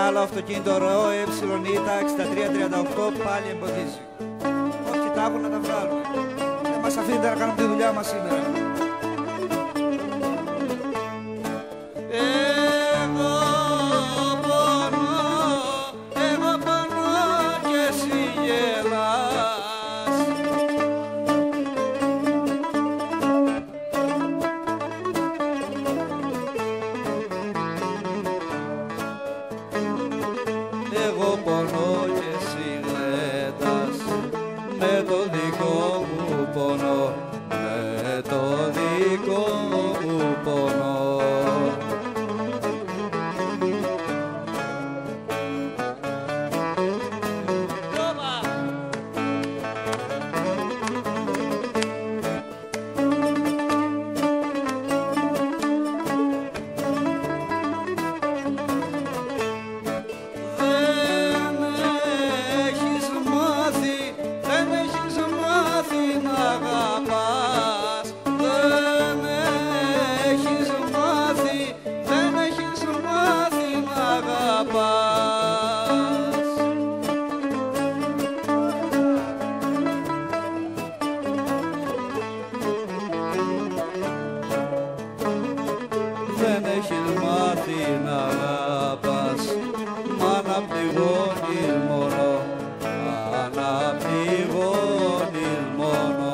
Άλλο αυτοκίνητο ροό ΕΙΤΑ 6338 πάλι εμποδίζει. Όχι, τα έχουν να τα βγάλουμε. Δεν μας αφήνετε να κάνουμε τη δουλειά μας σήμερα. Εγώ πονώ και εσύ γελάς. Εγώ πονώ και εσύ γλέντας με το δικό μου πονό, με το δικό μου πονό. Δεν έχεις μάθει να αγαπάς, μ' αναπληγώνεις μόνο, αναπληγώνεις μόνο.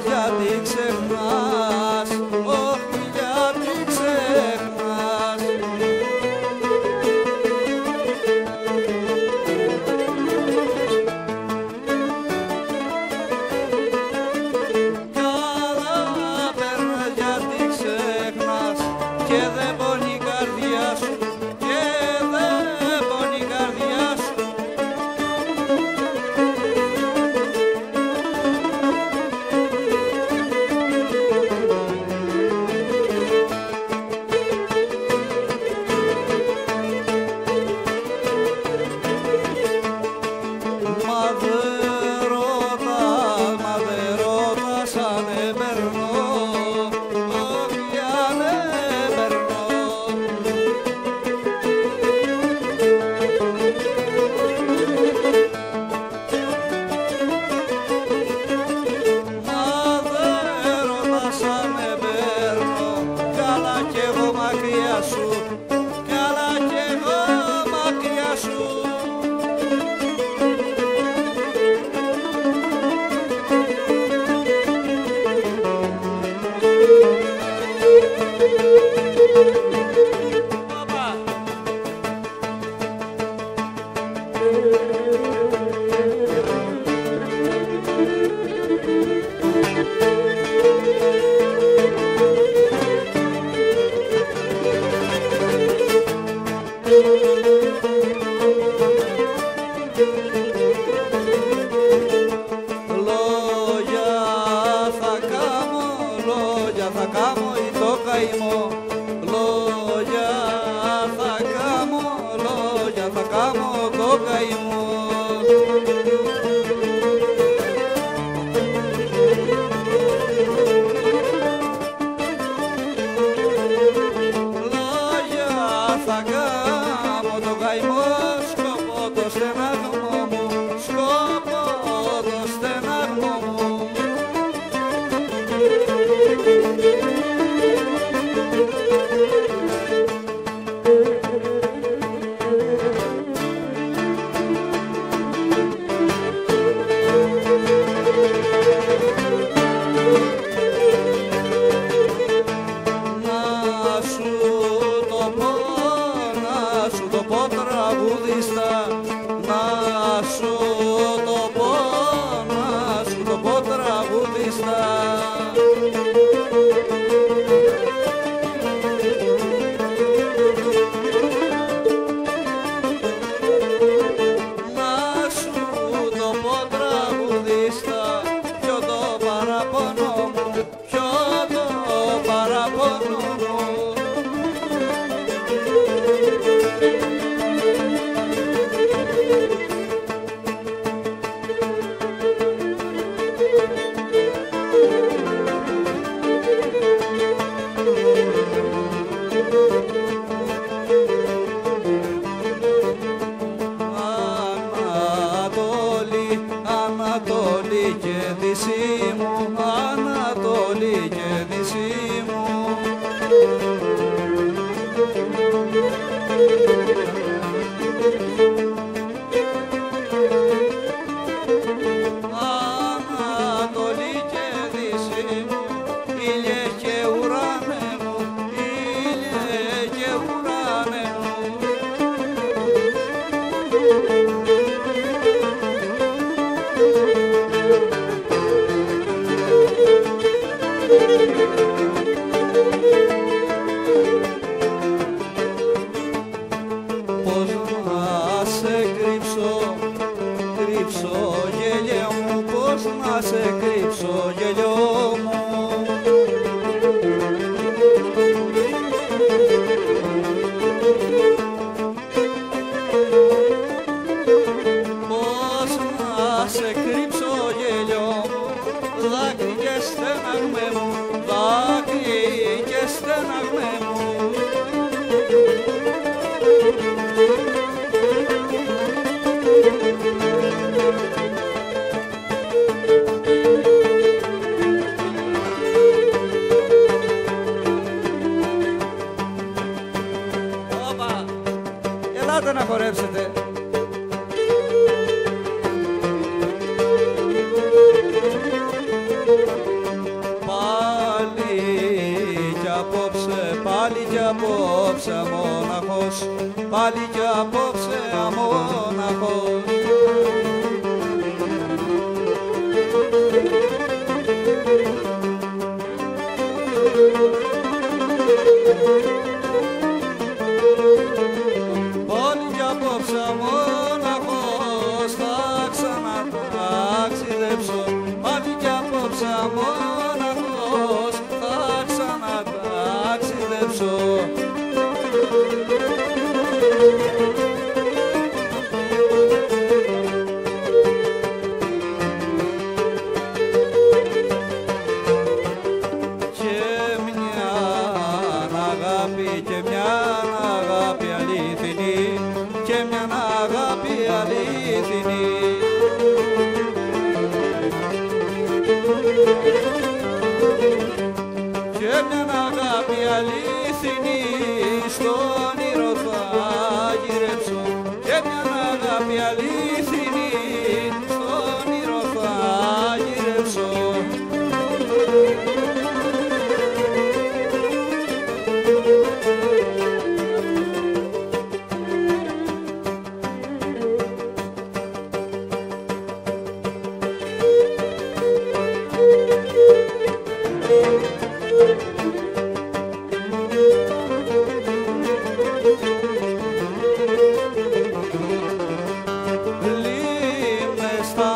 Γιατί ξεχνάς, όχι γιατί ξεχνάς. Καλά περνάς γιατί ξεχνάς και δεν πονεί η καρδιά σου, και δεν πονεί η καρδιά σου. Μα δεν ρωτάς αν εμπερνώ, όχι αν εμπερνώ. Μα δεν ρωτάς αν εμπερνώ, καλά κι εγώ μακριά σου, καλά κι εγώ μακριά σου. Λόγια θα κάμω ή το καημό, λόγια θα κάμω, λόγια θα κάμω το καημό. δύση μου. Ανατολή και δύση μου, ήλιε και ουράνε μου, ήλιε και ουράνε μου. Πώς να σε κρύψω, κρύψω γέλιο μου, πώς να σε κρύψω γέλιο μου. Πώς να σε κρύψω γέλιο μου, δάκρυ και στέναγμέ μου, δάκρυ και στέναγμέ μου. Όπα, ελάτε να χορέψετε. Πάλι κι απόψε αμόναχος, πάλι κι απόψε αμόναχος. Πάλι κι απόψε αμόναχος, θα ξαναταξιδέψω. Πάλι κι απόψε αμόναχος, θα ξαναταξιδέψω. Και μια αγάπη αλήθινη, και μια αγάπη αλήθινη. Και μια αγάπη αλήθινη, στο όνειρο θα γυρέψω. Και μια αγάπη αλήθινη, στο όνειρο θα γυρέψω. Λύνες στα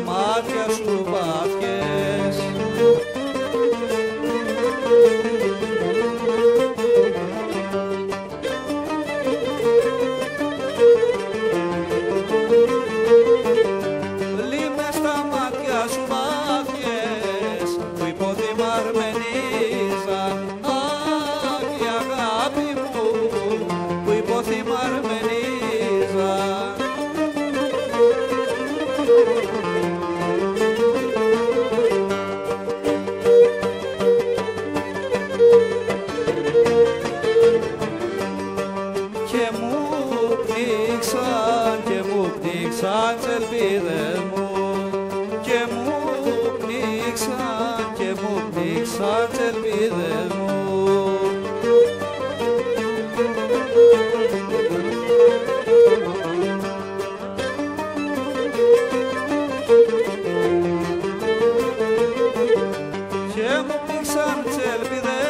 μάτια σου βάθιες. Λύνες στα μάτια σου βάθιες, που υποθυμαρμενίζαν. Αχ, η αγάπη μου, που υποθυμαρμενίζαν. Και μου πνίξαν τις ελπίδες μου, και μου πνίξαν τις ελπίδες μου. Και μου πνίξαν τις ελπίδες